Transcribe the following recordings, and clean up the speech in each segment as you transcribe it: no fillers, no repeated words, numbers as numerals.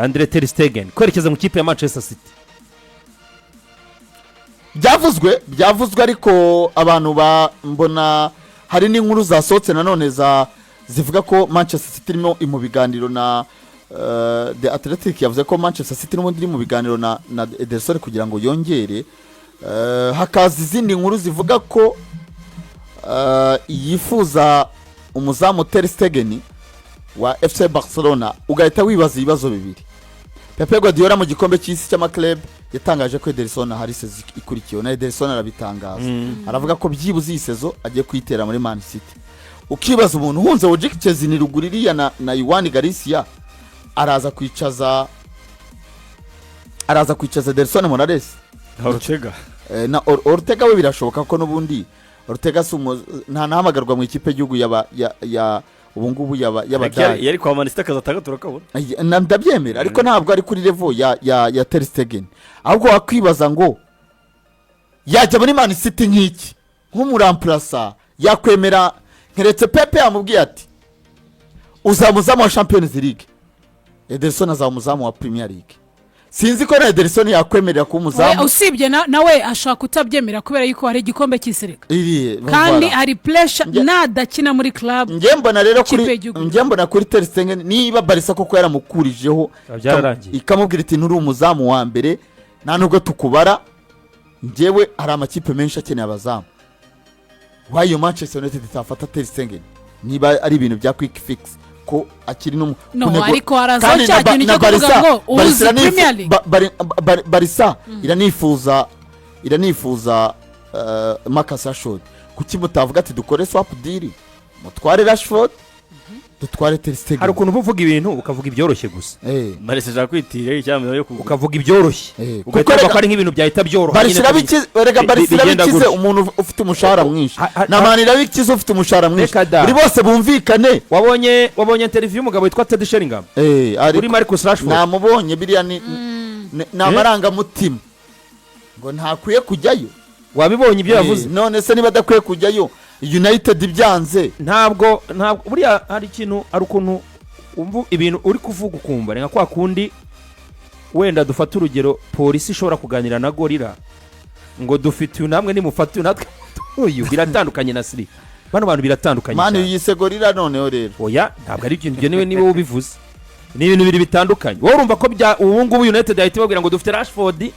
Andre ter Stegen kwerekeza mu kipe ya Manchester City. byavuzwe ariko abantu mbona hari n'inkuru zasohotse nanone zivuga ko Manchester City irimo mu biganiro na The Athletic yavuze ko Manchester City n'ubundi iri mu biganiro na Ederson kugira ngo yongere. Hakaza izindi nkuru zivuga ko yifuza umuzamu Ter Stegen wa FC Barcelona. Ugahita wibaza ibibazo bibiri. Pepe Guardiola mu gikombe cy'isi cy'amaklub yatangaje ko Ederson hari sezo ikurikiye na Ederson arabitangaza. Aravuga ko byibuze iyi sezo agiye kwitera muri Man City. Ukibaza umuntu hunze Wojciech Chesney ruguririya na Iwan Garcia araza kwicaza Ederson Morales Ortega na Ortega we birashoboka ko n'ubundi Ortega nta nahamagarwa mu ikipe y'igihugu ya ubungubu y'abadari yari kwa Man City akazataga turakabona ndabyemera ariko ntabwo ari kuri level ya Ter Stegen. Ahubwo wakwibaza ngo yajya muri Man City nk'iki nk'umuramplasa yakwemera nkeretse Pepe yamubwiye ati uzamuzamu wa Champions League, Ederson azamuzamu wa Premier League. Sinzi ko na Ederson yakwemerera ko umuzamu usibye nawe ashaka kutabyemera kubera yuko hari igikombe cy'isireka kandi hari pressure nadakina muri club. Ngembona kuri Ter Stegen niba Barca koko yaramukurijeho ikamubwira iti nturi umuzamu wa mbere nta nubwo tukubara, njyewe hari amakipe menshi akeneye abazamu. Why Manchester United itafata Ter Stegen niba ari ibintu bya quick fix ko akiri no ariko araza cyane cyo kuvuga ngo uzi Premier League Barca iranifuza Marcus Rashford. Kuki mutavuga ati dukore swap deal mutware Rashford dutware Ter Stegen? Hari ukuntu uvuga ibintu ukavuga ibyoroshye gusa Barca ja kwitira icyamero yo ukavuga ibyoroshye ugateka ko ari nk'ibintu byahita byoroha. Barca bikize umuntu ufite umushahara mwinshi na Man bikize ufite umushahara mwinshi buri bose bumvikane. Wabonye interview y'umugabo witwa Ted Sheringham uri Marcus Rashford? Namubonye biriya ni amaranga mutima ngo ntakwiye kujyayo. Wabibonye ibyo yavuze? None se niba adakwiye kujyayo United byanze ntabwo buriya hari ikintu ari ukuntu ibintu uri kuvuga ukumva nka kwa kundi wenda dufata urugero polisi ishobora kuganira na gorira ngo dufite namwe nimufate natwe uyu biratandukanye na siri bano bantu biratandukanye cyane. Man yise gorira noneho rero oya ntabwo ari ibyo niwe ubivuze ni ibintu biri bitandukanye. Wowe urumva ko ubu ngubu United yahita babwira ngo dufite Rashford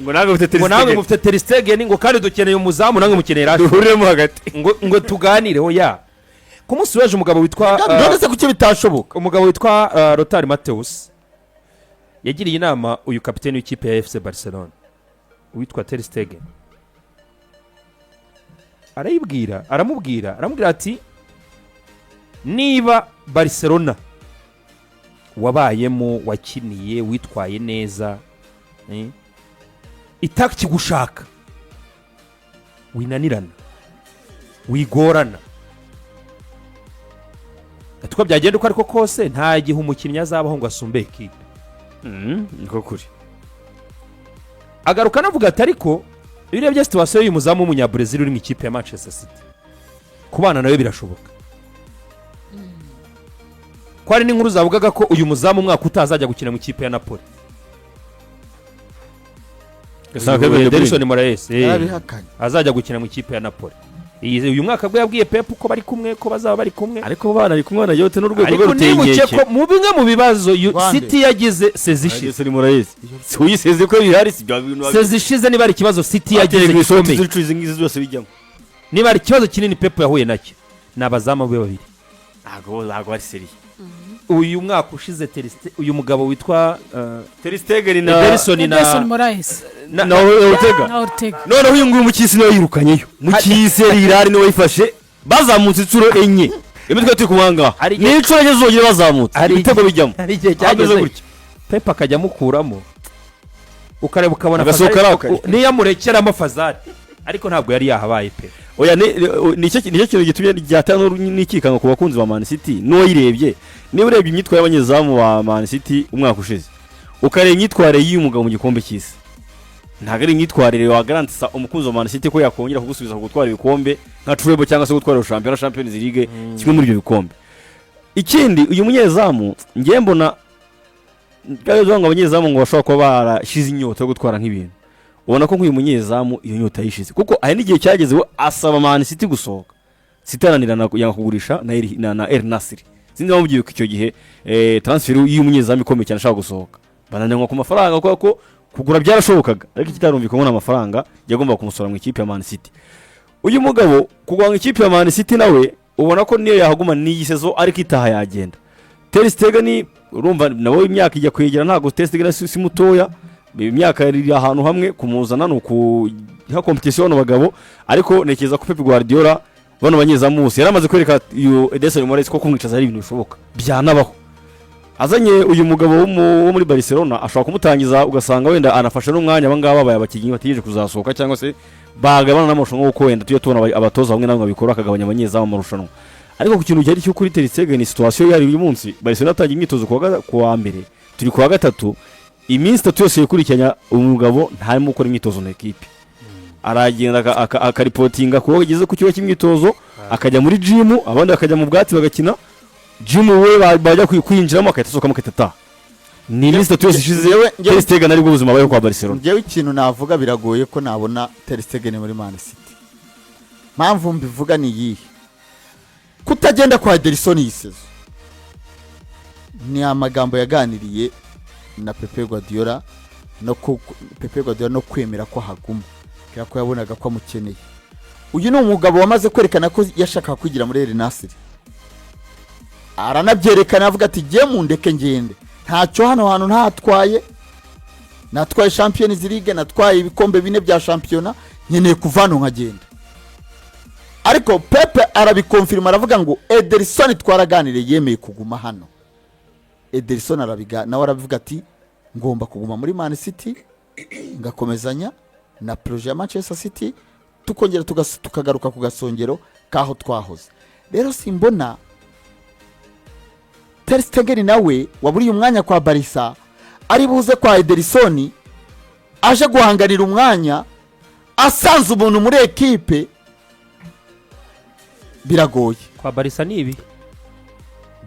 ngo nawe mufite Ter Stegen ngo kandi dukeneye umuzamu nange mukeneye Rashford duhuremo hagati ngo tuganire oya. Ku munsi w'ejo umugabo witwa ndetse kuki bitashoboka umugabo witwa Lothar Matthäus yagiriye inama uyu kapiteni w'ikipe ya FC Barcelona witwa Ter Stegen. aramubwira ati niba Barcelona wabayemo wakiniye witwaye neza itakigushaka winanirana wigorana atwa byagenda uko ariko kose nta gihe umukinnyi azabaho ngo asumbe ekipe. niko kuri. Agaruka navuga ati ariko ibirebye situation y'uyu muzamu w'umunyabrazil uri mu ikipe ya Manchester City kubana nawe birashoboka. Kwari n'inkuru zavugaga ko uyu muzamu umwaka utazajya gukina mu ikipe ya Napoli. Ederson Morales azajya gukina mu ikipe ya Napoli. Uyu mwaka bwo yabwiye Pep ko bari kumwe ko bazaba bari kumwe ariko bana ari kumwe na yote n'urwego rwo rutengeke mu bimwe mu bibazo City yagize sezishize. Ederson Morales uyiseze ko bihari sibyo bintu sezishize niba ari ikibazo City yagize gikomeye turicuize ngize zose bijyamo niba ari ikibazo kinini Pep yahuye nacyo nabazamu be babiri ntago ari seri. Uyu mwaka ushize uyu mugabo witwa Ter Stegen na Ederson Morales na Ortega none uyu nguyu mukisi niwe yirukanyeyo mukisi irari niwe yifashe bazamutse icuro enye imitwe turi kumanga n'icuro yazogeye bazamutse ibitego bijyamo ari igihe cyageze gutyo Pep akajya mukuramo ukareba ukabona niyo amurekeramo Fazari ariko ntabwo yari yahabaye pe. Oya nicyo kintu gitumye ryatana n'ikikanga ku bakunzi ba Man City no yirebye niba urebye imyitware y'abanyezamu ba Man City umwaka ushize ukareba imyitware y'uyu mugabo mu gikombe cy'isi ntabwo ari imyitwarire wa garantisa umukunzi wa Man City ko yakongera kugusubiza gutwara ibikombe nka Treble cyangwa se gutwara Champions League kimwe muri ibyo bikombe. Ikindi uyu munyezamu ngiye mbona byaje ngo abanyezamu ngo bashobora kuba barashize inyota yo gutwara nk'ibintu ubona ko nk'uyu munyezamu iyo nyota yishize kuko hari n'igihe cyageze asaba Man City gusohoka sitaranirana yanga kugurisha na El Nassr sinzi bamubyibuka icyo gihe transfer y'umunyezamu ikomeye cyane ashaka gusohoka bananirwa ku mafaranga kuko kugura byarashobokaga ariko kitarumvikana ngo amafaranga yagomba kumusora mu ikipe ya Man City uyu mugabo kugwa mu ikipe ya Man City nawe ubona ko niyo yahaguma n'iyi sezo ariko itaha yagenda Ter Stegen urumva nawe imyaka ijya kwegera ntago Ter Stegen si mutoya imyaka iri ahantu hamwe kumuzana no ku ha competition n'abagabo ariko nekeza ko Pep Guardiola bano banyezamu bose yaramaze kwereka iyo Ederson Moraes ko kumwicaza ari ibintu bishoboka byanabaho azanye uyu mugabo wo muri Barcelona ashobora kumutangiza ugasanga wenda anafasha n'umwanya abangaba babaye abakinnyi bategereje kuzasohoka cyangwa se bagabana n'amarushanwa uko wenda tuyo tubona abatoza bamwe nabo babikora akagabanya abanyezamu amarushanwa ariko ku kintu cyari cyo kuri Ter Stegen situation yari uyu munsi Barcelona atangiye imyitozo kuwa mbere turi kuwa gatatu iminsi 3 yose yikurikiranya umugabo ntarimo gukora imyitozo na equipe aragenda akaripotinga kuko ageze ku kigo cy'imyitozo akajya muri gym abandi bakajya mu bwati bagakina gym we bajya kwinjiramo akahita mukatata ni iminsi 3 yose ishize Ter Stegen ari bw'ubuzima bayo kwa Barcelona ngewe ikintu navuga biragoye ko nabona Ter Stegen muri Man City mpamvu mbivuga ni yihe kutagenda kwa Ederson yisezo ni amagambo yaganiriye na Pep Guardiola no kwemera ko haguma ko yabonaga ko amukeneye uyu ni umugabo wamaze kwerekana ko yashaka kwigira muri El Nassr aranabyerekana avuga ati giye mu ndeke ngende ntacyo hano hantu natwaye Champions League natwaye ibikombe 4 bya championnat nkeneye kuvana nkagenda ariko Pepe arabikonfirma aravuga ngo Ederson twaraganire yemeye kuguma hano Ederson nawe aravuga ati ngomba kuguma muri Man City ngakomezanya na projet ya Manchester City tukongera tukagaruka ku gasongero kaho twahoze rero simbona Ter Stegen nawe waburiye umwanya kwa Barca ari buze kwa Ederson aje guhanganira umwanya asanze umuntu muri equipe biragoye kwa Barca nibi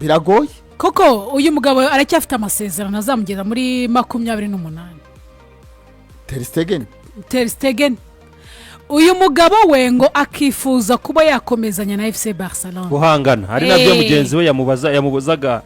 biragoye koko uyu mugabo aracyafite amasezerano azamugeza muri 28 Ter Stegen uyu mugabo we ngo akifuza kuba yakomezanya na FC Barcelona guhangana hari nabyo mugenzi we yamubuzaga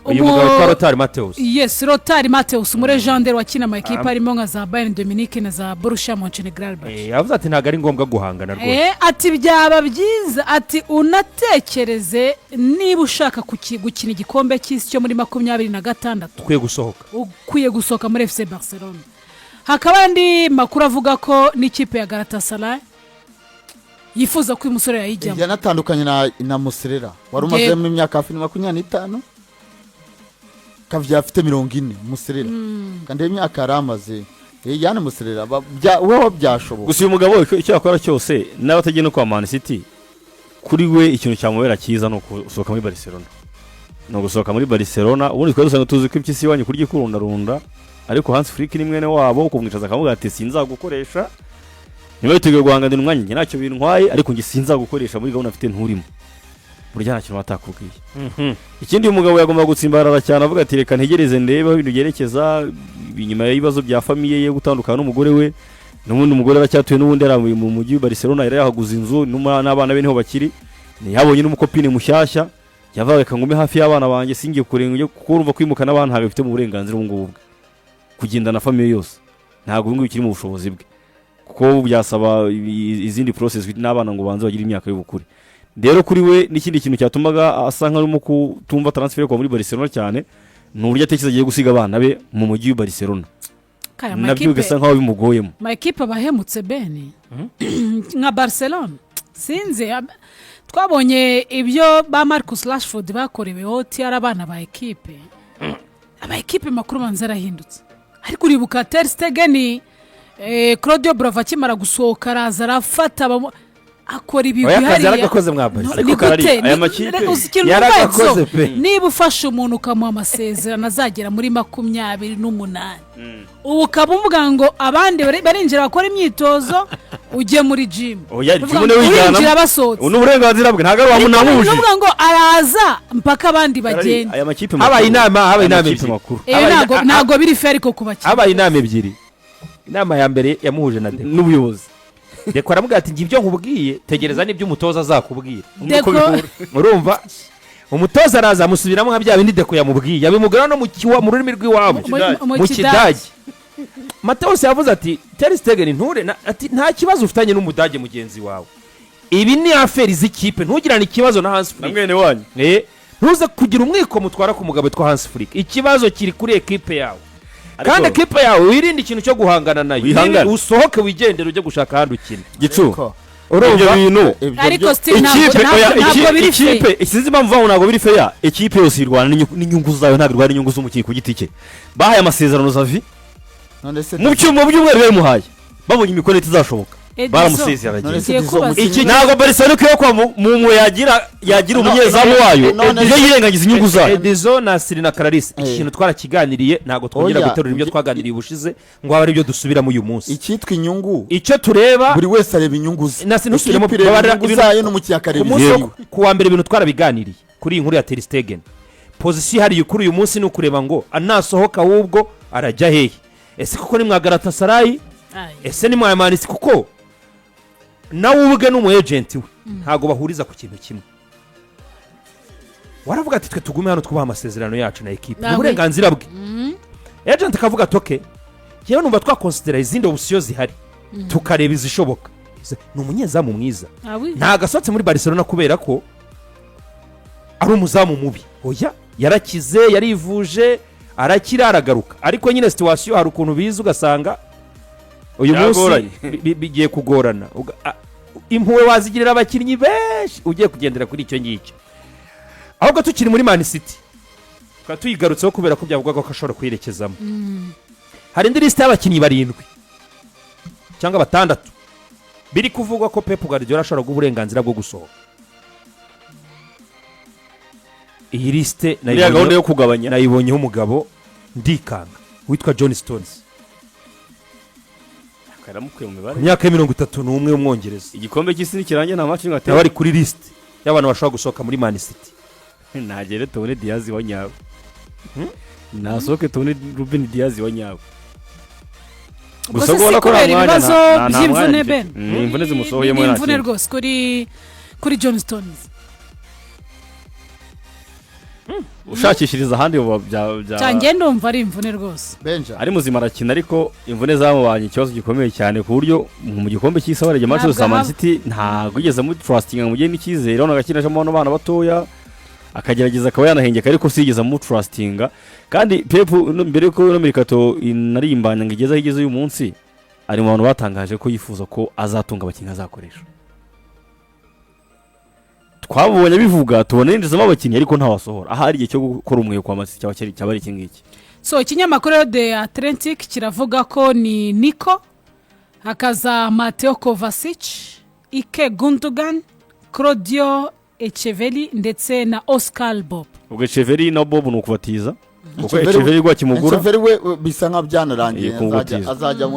uyu mugabo kwa Lothar Matthäus yes Lothar Matthäus umurejandere wakina ama equipe arimo nka za Bayern Dominique na za Borussia Mönchengladbach yavuze ati ntago ari ngombwa guhangana rwose ati byaba byiza ati unatekereze niba ushaka gukina igikombe cy'isi cyo muri 26 ukwiye gusohoka muri FC Barcelona hakaba andi makuru avuga ko n'ikipe ya Galatasaray yifuza ko uyu musore yayijyamo yanatandukanye na Muslera wari umaze mu myaka hafi 25 kavya afite 40 Muslera kandi imyaka yaramaze yana Muslera weho byashoboka gusa uyu mugabo icyo yakora cyose n'abatagiye no kwa Man City kuri we ikintu cyamubera cyiza no gusohoka muri Barcelona ubundi twari dusanga tuzi ko impyisi wanyu kurya kurunda ariko Hans Flick ni mwene wabo ukumwicaza akavuga ati sinzagukoresha niba yiteguye guhanganira umwanya njye ntacyo bintwaye ariko njye sinzagukoresha muri gahunda afite nturimo burya nta kintu batakubwiye ikindi uyu mugabo yagomba gutsimbarara cyane avuga ati reka ntegereze ndebe aho ibintu byerekeza inyuma y'ibibazo bya famiye ye gutandukana n'umugore we n'ubundi umugore aracyatuye n'ubundi ari mu mujyi wa Barcelona yari yahaguze inzu n'abana be niho bakiri yabonye n'umukopine mushyashya yavuga reka ngume hafi y'abana banjye singiye kurenga kuko urumva kwimuka n'abana ntabwo bifite mu burenganzira ubungubu kugenda na famiye yose ntabwo ubungubu kiri mu bushobozi bwe kuko byasaba izindi process n'abana ngo banze bagire imyaka y'ubukure rero kuri we n'ikindi kintu cyatumaga asa nk'arimo kutumva transfer kwa muri Barcelona cyane n'uburyo atekereza agiye gusiga abana be mu mujyi wa Barcelona nabyo gasa nkaho bimugoyemo ma equipe bahemutse bene nka Barcelona sinze twabonye ibyo ba Marcus Rashford bakorewe hoti arabana ba equipe ama equipe makuru manzarahindutse ariko uribuka Ter Stegen Claudio Bravo akimara gusohoka araza arafata akora ibi bihari yarakoze mwabari ariko karari aya makipe yarakoze pe niba ufashe umuntu ukamuha amasezerano azagera muri 28 ubu kabuvuga ngo abandi barinjira bakora imyitozo ujye muri gym oya Uvuga jimune ngo wijyana urinjira basohotse ubu ni uburenganzira bwe ntabwo ari Ariko wamunamuje nuvuga ngo araza mpaka abandi bagenda aya makipe habaye inama makipe ebyiri makuru ntabwo biri fair ko kubakira habaye inama ebyiri inama ya mbere yamuhuje na Deko n'ubuyobozi Deko aramubwira ati ibyo nkubwiye tegereza n'ibyo umutoza azakubwira Deko urumva umutoza araza amusubiramo nka bya bindi Deko yamubwiye yabimubwira no mu rurimi rw'iwabo mu Kidage Mateus yavuze ati Ter Stegen ati nta kibazo ufitanye n'umudage mugenzi wawe ibi ni aferi z'ikipe ntugirane ikibazo na Hans na Flick mwene wanyu ntuze kugira umwiko mutwara ku mugabo twa Hans Flick ikibazo kiri kuri ekipe yawe kandi ekipe yawe wirinde ikintu cyo guhangana nayo usohoke wigendere ujye gushaka ahandi ukina gicu urumva bintu ariko still ikipe ntabwo biri fair ikipe sinzi impamvu bavuga ntabwo biri fair ikipe yose irwana n'inyungu zayo ntabwo irwana n'inyungu z'umukinnyi ku giti cye bahaye amasezerano Xavi mu byumweru bamuhaye babonye imikono itazashoboka baramusezera ntabwo Barcelona yo kwa mu yagira umunyezamu wayo iyo yirengagiza inyungu zayo Edison na Sirina Clarisse ikintu twarakiganiriye ntabwo twongera guterura ibyo twaganiriye ubushize ngo abe aribyo dusubiramo uyu munsi icyitwa inyungu icyo tureba buri wese areba inyungu ze ntusubiremo inyungu zayo n'umukiriya akareba ku wa mbere ibintu twarabiganiriye kuri iyi nkuru ya Ter Stegen pozisiyo ihariye kuri uyu munsi ni ukureba ngo anasohoka ahubwo arajya hehe ese kuko ni mwa Galatasaray ese ni mwa Man City kuko nawe ubwe n'umu agent we ntago bahuriza ku kintu kimwe waravuga ati twe tugume hano twubaha amasezerano yacu na ekipe uburenganzira bwe agent akavuga ati okay yewe numva twakonsidera izindi option zihari tukareba izishoboka ni umunyezamu mwiza nta gasotse muri Barcelona kubera ko ari umuzamu mubi oya yarakize yarivuje arakira aragaruka ariko nyine situation hari ukuntu biza ugasanga uyu munsi bigiye kugorana impuwe wazigirira abakinnyi benshi ugiye kugendera kuri icyo ngicyo ahubwo tukiri muri Man City tukaba tuyigarutseho kubera ko byavugwaga ko ashobora kuyerekezamo hari indi lisite y'abakinnyi 7 cyangwa 6 biri kuvugwa ko Pep Guardiola ashobora guha uburenganzira bwo gusohoka iyi lisite gahunda yo kugabanya nayibonyeho umugabo ndikanga witwa John Stones karamukuye mu mibare imyaka 31 y'umwongereza igikombe cy'isi nikirangiye nta match ngatera bari kuri liste y'abantu bashobora gusohoka muri Man City nagere tubone Diaz wa nyawe nasohoke tubone Ruben Diaz wa nyawe gusa ubona ko ibibazo by'imvune Ben imvune zimusohoyemo nta imvune rwose kuri John Stones ushakishiriza ahandi cyangwa ndumva ari imvune rwose ari muzima arakina ariko imvune zamubanye ikibazo gikomeye cyane ku buryo mu gikombe cy'isi abarege match za Man City ntabwo igeze muri trusting ngo mugende icyizere urabona agakinashamo abana batoya akagerageza akaba yanahengeka ariko sigeza mu trusting kandi Pep mbere ko no mirikato inarimbanya ngo igeze uyu munsi ari mu bantu batangaje ko yifuza ko azatunga abakinnyi azakoresha twabonye bivuga tubona yinjizamo abakinnyi ariko ntawasohora ahari igihe cyo gukora umwe kwa Man City cyaba ari ikingiki so ikinyamakuru The Atlantic kiravuga ko ni Nico hakaza Mateo Kovacic Ike Gundogan Claudio Echeverri ndetse na Oscar Bob ubwo Echeverri na Bob ni ukubatiza kuko Echeverri gwa kimugura Echeverri we bisa nka byanarangiye azajya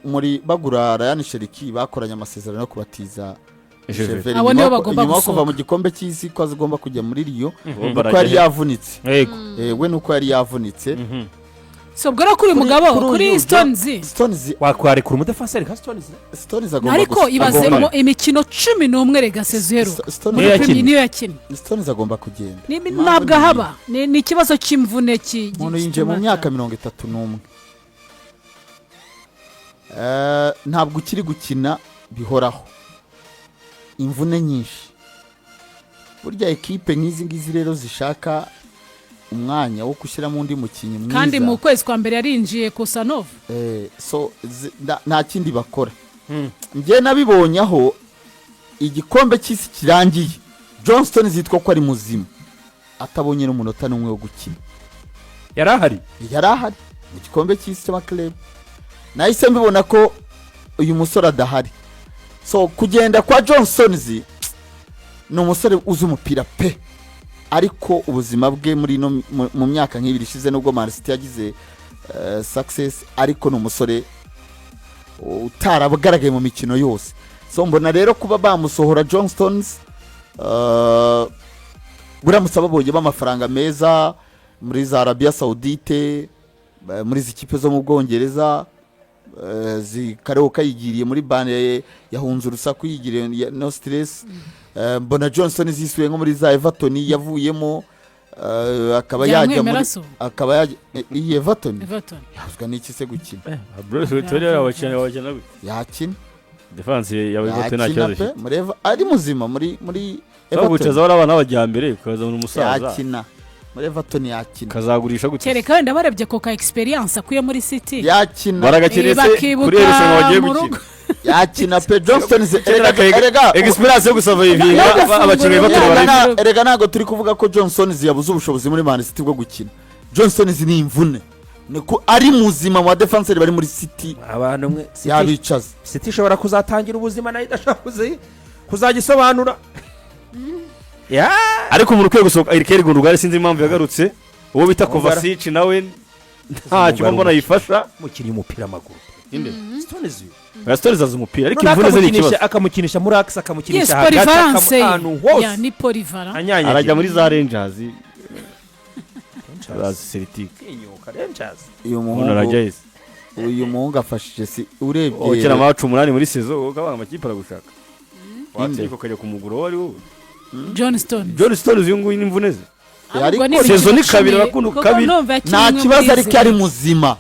muri bagura Ryan Cherki bakoranye amasezerano yo kubatiza Echeverri nyuma kuva mu gikombe cy'isi ko azigomba kujya muri Rio kuko yari yavunitse we nuko yari yavunitse so bwo kuri mugabo kuri Stones wakwarekura umudefenseur ka Stones agomba ariko ibaze imikino 11 rega sezero niyo yakina Stones agomba kugenda ntabwo haba ni ikibazo cy'imvune umuntu yinjiye mu myaka 31 ntabwo ukiri gukina bihoraho imvune nyinshi burya ekipe nk'izi ngizi rero zishaka umwanya wo gushyiramo undi mukinnyi mwiza kandi mu kwezi kwa mbere yarinjiye Kusanov so nta kindi bakora njye nabibonyeho igikombe cy'isi kirangiye Johnston zitwa ko ari muzima atabonye n'umunota n'umwe wo gukina yarahari mu gikombe cy'isi cy'amaklub nahise mbibona ko uyu musore adahari so kugenda kwa Johnston ni umusore uzi umupira pe ariko ubuzima bwe muri mu myaka nk'ibiri ishize nubwo Man City yagize success ariko ni umusore utaragaragaye mu mikino yose. So mbona rero kuba bamusohora John Stones buramutse babonye b'amafaranga meza muri za Arabia Saudite, muri izi kipe zo mu Bwongereza, zikareho kayigiriye muri bane yahunze urusaku yigiriye no stress. Mbona Johnson zisuye nko muri za Everton yavuyemo, akaba yajya muri iyi Everton yazwa n'iki se gukina yakina defense yawe gote nta kibazo mureva ari muzima muri Everton bucaza bari abana bajyambere ukazabona umusaza yakina muri Everton yakina kazagurisha gute kereka wenda barebye ko ka experience akuye muri City yakina baragakeretse kuri irushanwa bagiye gukina yakina pe Johnston erega experience yo gusurvivinga abakinnyi bato erega ntago turi kuvuga ko Johnson yabuze ubushobozi muri Man City bwo gukina. Johnson ni imvune niko ari muzima mu defenseur bari muri City abantu mwe yabicaza City ishobora kuzatangira ubuzima nayo idashakuze kuzagisobanura ya ariko mu rukwe gusohoka Eric Rugari sinzi impamvu yagarutse uwo bita Kovacic nawe nta cyo mbona yifasha mukiri umupira amaguru inde Stones Stones azi umupira ariko imvune ze n'ikibazo akamukinisha muri Axe akamukinisha hagati ya ni polyvalent arajya muri za Rangers za Celtic uyu muhungu afashije si urebye okera amacu 8 muri saison ukabanga amakipe aragushaka watiko kajya kumuguro wari wowe John Stones uyu nguyu n'imvune ze ariko saison ni kabiri bakundu kabiri nta kibazo ariko ari muzima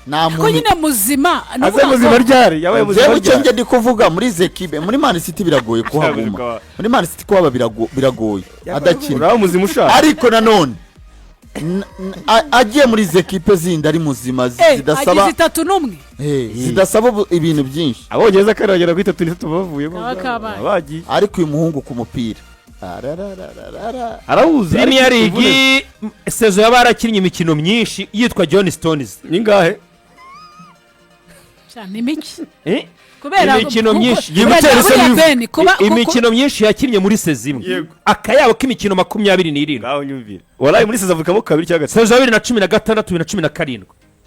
nta muntu ko nyine muzima aze muzima ryari yabaye muzima ryari cyenge ndi kuvuga muri Zekibe muri Man City biragoye kuhaguma muri Man City kuba biragoye adakina uraho muzima ushaka ariko nanone agiye muri Zekipe zindi ari muzima zidasaba agize 3-1 zidasaba ibintu byinshi abongereza karagera ku 3 bavuye abagiye ariko uyu muhungu ku mupira arahuza Premier League sezo yabarakinnye imikino myinshi yitwa John Stones ningahe cyane miki kubera imikino myinshi imikino myinshi yakinnye muri sezimwe akayabo k'imikino 27 ngaho nyumvira warayi muri sezavukamo kabiri cyangwa sezo 2016 2017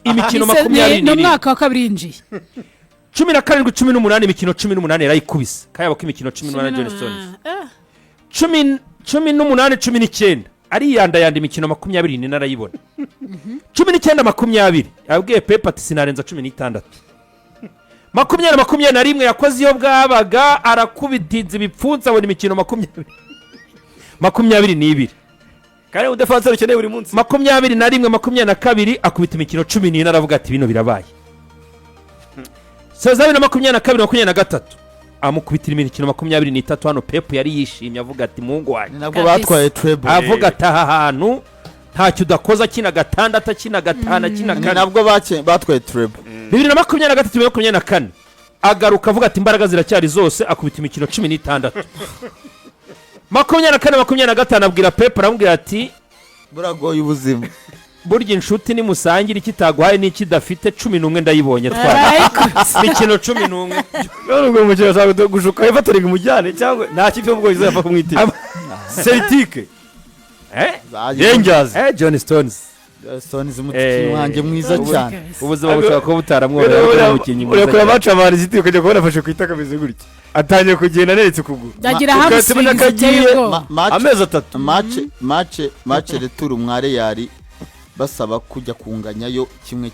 imikino 27 no mwaka wa kabiri inji 17 18 imikino 18 yarayikubise kayabo k'imikino 18 John Stones 18 19 ari yanda imikino 24 narayibona 19 20 abwiye Pep ati sinarenza 16 21 yakoze iyo bwabaga arakubitinze ibipfunsa abona imikino 22 kandi udefenseur ukeneye buri munsi 21 22 akubita imikino 14 aravuga ati bino birabaye Seza 2022 23 amukubitira imikino 23 hano Pep yari yishimye avuga ati mungu wanjye nabwo batwaye treble avuga ati aha hantu ntacyo udakoza kina gatandatu kina gatana kina kane nabwo batwaye treble 2023-2024 agaruka avuga ati imbaraga ziracyari zose akubita imikino 16 24-25 abwira Pep aramubwira ati buragoye ubuzima burya inshuti ni musangira ikitagwaye n'ikidafite 11 ndayibonye twara imikino 11 none ngo mukira cyangwa gushuka ifatira imujyane cyangwa nta kipe ubwo izapfa kumwitira Celtic Rangers John Stones umukinnyi wanjye mwiza cyane ubuzima bushaka ko butaramworohera umukinnyi mwiza urakora match Man City ukajya kubona afashe ku itaka bimeze gutya atangiye kugenda neretse kuguru ndagira hamwe amezi 3 match retour umware yari basaba kujya kunganyayo 1-1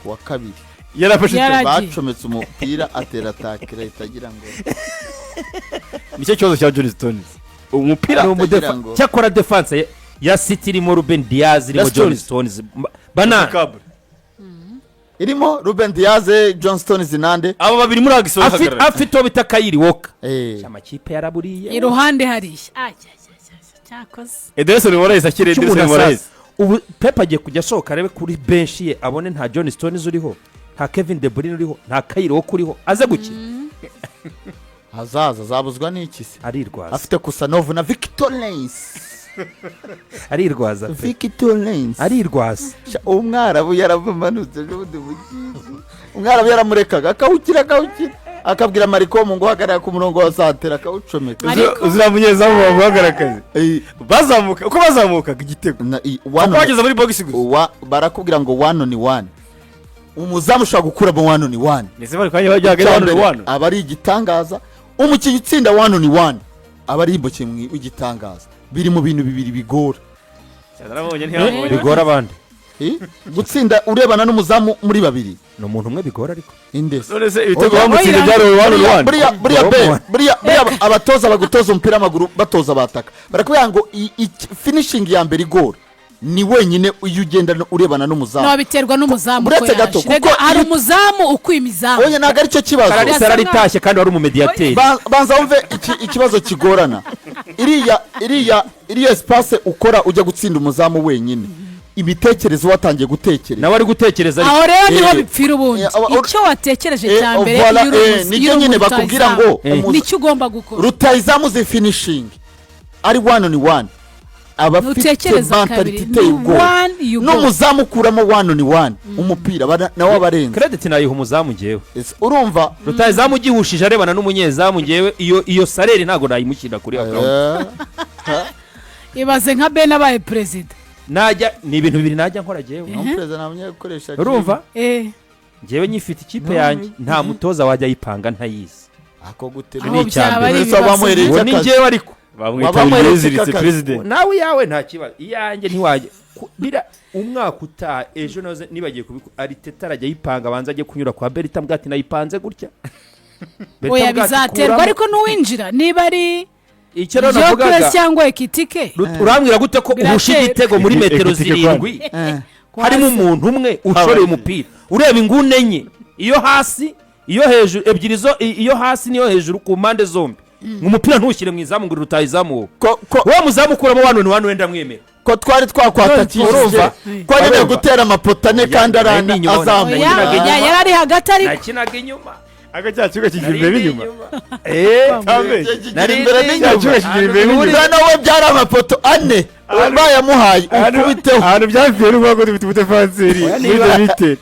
kuwa kabiri yarafashe bacometse umupira atera atakira itagira ngo nicyo kibazo cya John Stones umupira cyakora defense ya City irimo Ruben Diaz irimo John Stones bana irimo Ruben Diaz John Stones nande abo babiri muri agisoro hagarara afite bita Kayiri Walker amakipe yaraburiye iruhande hari cyakoze Ederson Moraes akire Ederson Moraes ubu Pep agiye kujya sohoka arebe kuri bench ye abone nta John Stones uriho nta Kevin De Bruyne uriho nta Kayiri Walker uriho aze gukina hazaza zabuzwa n'iki se arirwaza afite Kusanov na Victor Lens arirwaza Victor Lens arirwaza umwarabu yaravumanutse n'ubundi bugizi umwarabu yaramurekaga akawukira akabwira Mariko ngo hagarara ku murongo wa satera akawucomeka uziramunyezamu baguhagarakaze bazamuka uko bazamukaga igitego bageze muri box gusa barakubwira ngo 1-on-1 umuzamu ushobora gukuramo 1-on-1 ndetse bari kanya bajyaga hano rwano aba ari igitangaza, umukinnyi utsinda 1-on-1 aba ari umukinnyi w'igitangaza. Biri mu bintu bibiri bigora, bigora abandi gutsinda urebana n'umuzamu muri babiri ni umuntu umwe bigora ariko indese. none se ibitego bamutsinze byari 1-on-1 buriya abatoza bagutoza umupira w'amaguru batoza bataka barakubwira ngo finishing ya mbere igora ni wenyine iyo ugenda urebana n'umuzamu. no biterwa n'umuzamu ko Uretse gato, yaje rega hari umuzamu ukwimizamu oya ntabwo ari cyo kibazo. kararisa araritashye kandi wari umumediyateri. Banza wumve ikibazo kigorana. iriya espace ukora ujya gutsinda umuzamu wenyine, imitekerezo watangiye gutekereza nawe ari gutekereza aho rero niho Eh, bipfira ubundi icyo watekereje cya mbere voilà, iyo nicyo nyine bakubwira ngo nicyo ugomba gukora rutayizamu ze finishing ari 1-on-1 aba afite Nutekereza kabiri, mentality iteye ni ubwoba. one you go. N'umuzamu ukuramo 1-on-1 umupira nawe abarenze. credit nayiha umuzamu ngewe Urumva rutayizamu ugihushije arebana n'umunyezamu ngewe iyo sareri ntabwo nayimushyira kuri account. ibaze nka Ben abaye perezida najya ni ibintu bibiri najya nkora ngewe urumva ngewe nyifite ikipe yanjye nta mutoza wajya ayipanga ntayizi ako gute Aho ni icya byaba ari mbere ibibazo. bamuhereye uwo ni akazi. ngewe ariko bamwita president president nawe yawe nta kibazo iyanjye ntiwajya bira umwaka utaha ejo noze nibagiye kubiko Ariteta arajya ayipanga abanza ajye kunyura kwa Berita mbwati nayipanze gutya oya bizaterwa ariko n'uwinjira niba ari icyo rero Gyökeres navugaga cyangwa Ekitike urambwira gute ko uhusha igitego muri metero zirindwi harimo umuntu umwe ushoreye umupira ureba ingune enye iyo hasi iyo hejuru ebyiri zo iyo hasi niyo hejuru ku mpande zombi umupira ntushyire mu izamu ngo rutayizamu wowe muzamu ukuramo 1-on-1 wenda mwemera ko twari twakwatakishije urumva ko agiye gutera amapota ane kandi arana azamuye yari ari hagati ariko nakinaga inyuma agacya kigo kigira imbere n'inyuma nari imbere n'inyuma kigira imbere n'inyuma nawe byari amapoto ane bayamuhaye ukubiteho ahantu byavuye n'ubwo dufite ubutafanseri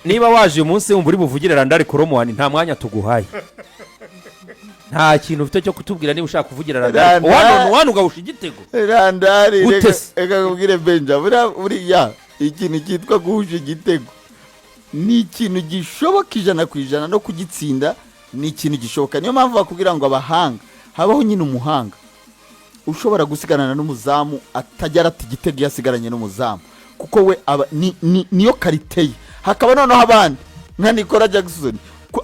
niba waje uyu munsi wumva uri buvugire Randari Koromwani nta mwanya tuguhaye nta kintu ufite cyo kutubwira niba ushaka kuvugira Randari 1-on-1 ugahusha igitego Randari Gute se? reka kubwire Benja buriya ikintu cyitwa guhusha igitego ni ikintu gishoboka 100% no kugitsinda ni ikintu gishoboka. Niyo mpamvu bakubwira ngo abahanga habaho nyine umuhanga ushobora gusigarana n'umuzamu atajya arata igitego yasigaranye n'umuzamu kuko we niyo kariteye. Hakaba noneho abandi nka Nicola Jackson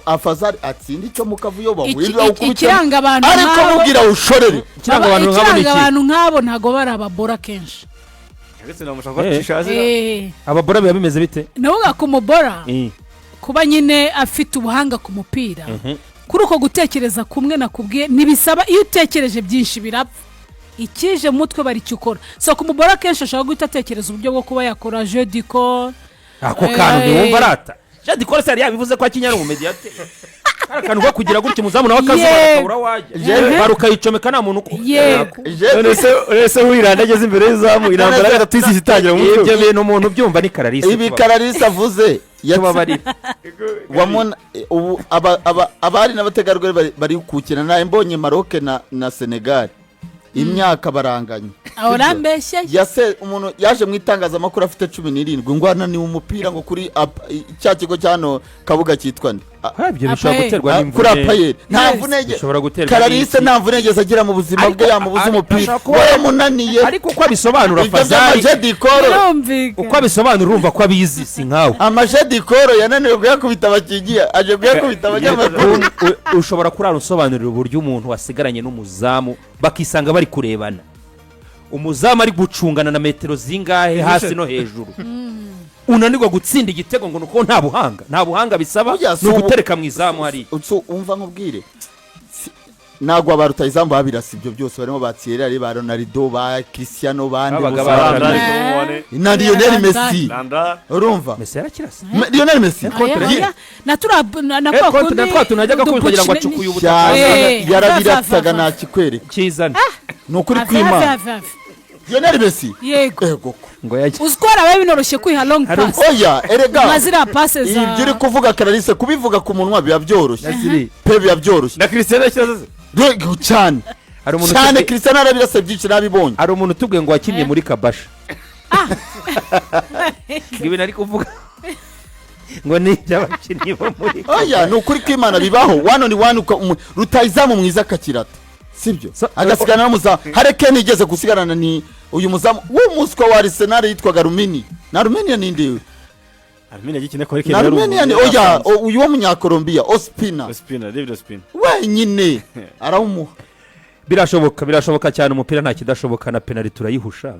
afazari atsinda icyo mukavuyo bahurira ikiranga abantu ariko mubwira ushorere ikiranga abantu nk'abo ntago bari ababora kenshi ababora biba bimeze bite navuga ku mubora kuba nyine afite ubuhanga ku mupira kuri uko gutekereza kumwe nakubwiye ntibisaba iyo utekereje byinshi birapfa ikije mu mutwe bari cyo ukora so ku mubora kenshi ashobora guhita atekereza uburyo bwo kuba yakora jeu du corps ako kantu ntiwumva arata jeu du corps yabivuze ko akinyara mu mediateri akantu ko kugira gutya umuzamu nawe akazubara akabura wajya barukayicomeka nta muntu uko none se wiranda ageze imbere y'izamu intambara ya gatatu isi itangira mu ibyo bintu umuntu byumva ni Kararisa ibi Kararisa avuze wamona abari n'abategarugori bari kukina naye mbonye Maroc na Senegal imyaka baranganye urambeshye yase umuntu yaje mu itangazamakuru afite 17 ngo ananiwe umupira ngo kuri cya kigo cyano kabuga cyitwa nde ibyo bishobora guterwa kuri apayeri nta mvunege Kararisa nta mvunege agira mu buzima bwe yamubuza umupira yamunaniye ariko uko abisobanura Fazari uko abisobanura urumva ko abizi si nkawe amajadikoro yananiwe kuyakubita abakigiye aje kuyakubita abanyamakuru ushobora kurara usobanurira uburyo umuntu wasigaranye n'umuzamu bakisanga bari kurebana umuzamu ari gucungana na metero zingahe hasi no hejuru unanirwa gutsinda igitego ngo nuko nta buhanga bisaba no gutereka mu izamu hari umva nkubwire nagwa baruta izamu babirasa ibyo byose barimo Thierry ba Ronaldo ba Cristiano bande na Lionel Messi urumva Messi yarakirasa Lionel Messi na tunajyaga kugira ngo acukuye ubutaka yarabiratsaga nta kikwereka kizana nukuri kwima Lionel Messi yego ngo yajye uzkora babe binoroshye kwiha long pass oya erega mazira passes ibyo uri kuvuga Kararisa kubivuga ku munwa biba byoroshye pe biba byoroshye na Cristiano kirazaze cyane cyane Cristiano arabirase byinshi nabibonye hari umuntu tubwiye ngo wakinnye muri Kabasha ibi nari kuvuga ngo ni iby'abakinnyi bo muri oya ni ukuri kw'Imana bibaho one on one rutayizamu mwiza akakirata sibyo agasigana n'umuzamu hareke nigeze gusigarana ni uyu muzamu w'umuswa wa Arsenal yitwaga Rumini na Rumini ninde Armenia gikine ko na Rumini ni oya uyu wo munyakolombia Ospina David Ospina wenyine arawumuha birashoboka cyane umupira nta kidashoboka na penalty turayihusha